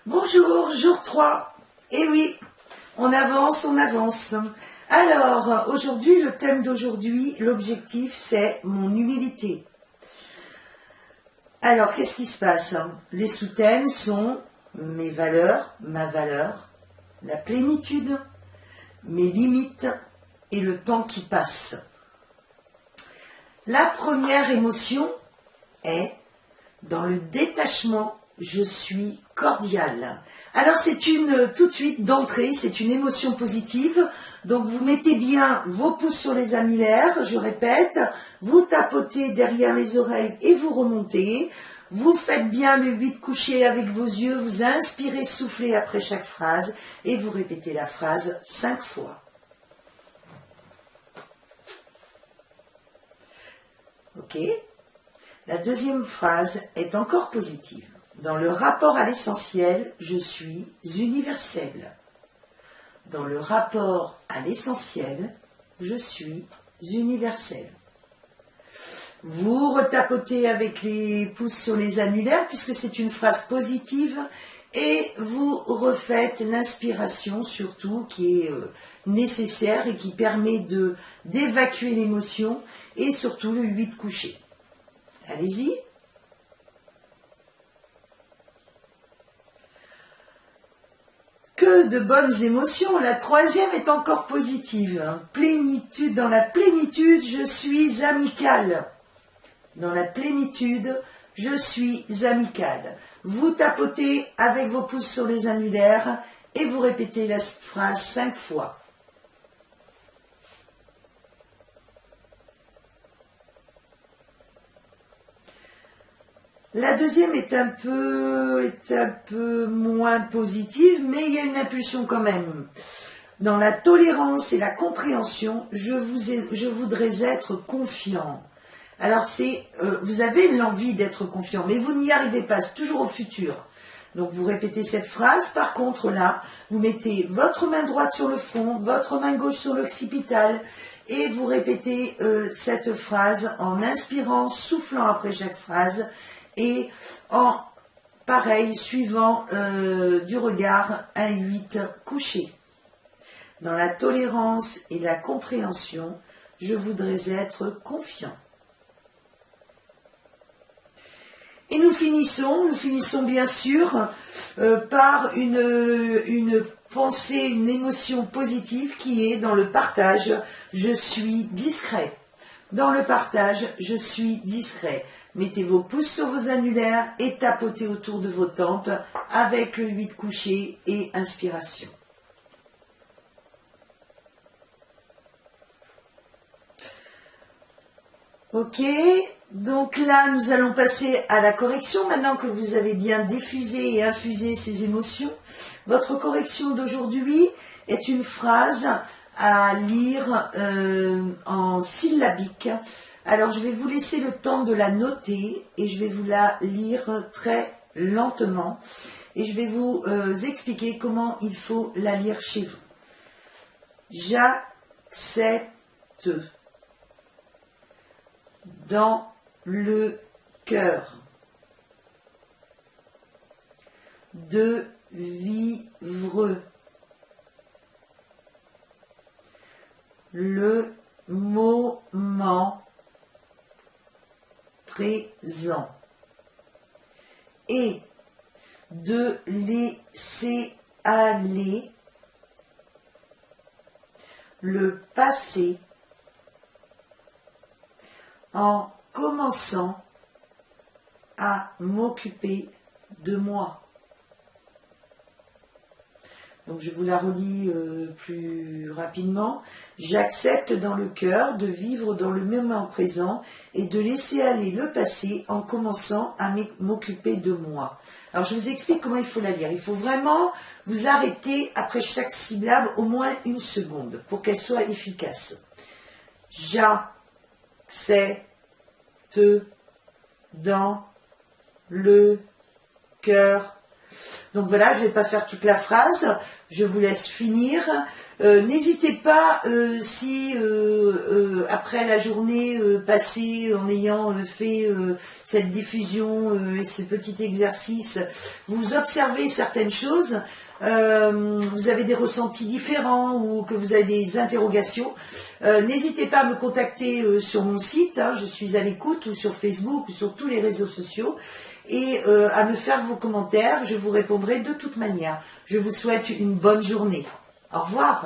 Bonjour, jour 3. Eh oui, on avance, on avance. Alors, aujourd'hui, le thème d'aujourd'hui, l'objectif, c'est mon humilité. Alors, qu'est-ce qui se passe? Les sous-thèmes sont mes valeurs, ma valeur, la plénitude, mes limites et le temps qui passe. La première émotion est dans le détachement. Je suis cordial. Alors c'est tout de suite d'entrée, c'est une émotion positive. Donc vous mettez bien vos pouces sur les annulaires, je répète, vous tapotez derrière les oreilles et vous remontez. Vous faites bien le 8 couché avec vos yeux, vous inspirez, soufflez après chaque phrase et vous répétez la phrase 5 fois. Ok? La deuxième phrase est encore positive. Dans le rapport à l'essentiel, je suis universel. Dans le rapport à l'essentiel, je suis universel. Vous retapotez avec les pouces sur les annulaires puisque c'est une phrase positive et vous refaites l'inspiration surtout qui est nécessaire et qui permet d'évacuer l'émotion et surtout le 8 couché. Allez-y. Que de bonnes émotions. La troisième est encore positive. Plénitude. Dans la plénitude, je suis amical. Dans la plénitude, je suis amical. Vous tapotez avec vos pouces sur les annulaires et vous répétez la phrase 5 fois. La deuxième est un peu moins positive, mais il y a une impulsion quand même. Dans la tolérance et la compréhension, je voudrais être confiant. Alors vous avez l'envie d'être confiant, mais vous n'y arrivez pas, c'est toujours au futur. Donc vous répétez cette phrase, par contre là, vous mettez votre main droite sur le front, votre main gauche sur l'occipital, et vous répétez cette phrase en inspirant, soufflant après chaque phrase, et en pareil, suivant du regard, un 8 couché. Dans la tolérance et la compréhension, je voudrais être confiant. Et nous finissons bien sûr par une pensée, une émotion positive qui est dans le partage, je suis discret. Dans le partage, je suis discret. Mettez vos pouces sur vos annulaires et tapotez autour de vos tempes avec le 8 couché et inspiration. Ok, donc là nous allons passer à la correction. Maintenant que vous avez bien diffusé et infusé ces émotions, votre correction d'aujourd'hui est une phrase à lire en syllabique. Alors je vais vous laisser le temps de la noter et je vais vous la lire très lentement et je vais vous expliquer comment il faut la lire chez vous. J'accepte dans le cœur de vivre le moment présent et de laisser aller le passé en commençant à m'occuper de moi. Donc je vous la relis plus rapidement. J'accepte dans le cœur de vivre dans le moment présent et de laisser aller le passé en commençant à m'occuper de moi. Alors je vous explique comment il faut la lire. Il faut vraiment vous arrêter après chaque syllabe au moins 1 seconde pour qu'elle soit efficace. J'accepte dans le cœur Donc voilà, je ne vais pas faire toute la phrase, je vous laisse finir. N'hésitez pas, si après la journée passée, en ayant fait cette diffusion et ce petit exercice, vous observez certaines choses, vous avez des ressentis différents ou que vous avez des interrogations, n'hésitez pas à me contacter sur mon site, hein, je suis à l'écoute, ou sur Facebook, ou sur tous les réseaux sociaux, et à me faire vos commentaires, je vous répondrai de toute manière. Je vous souhaite une bonne journée. Au revoir.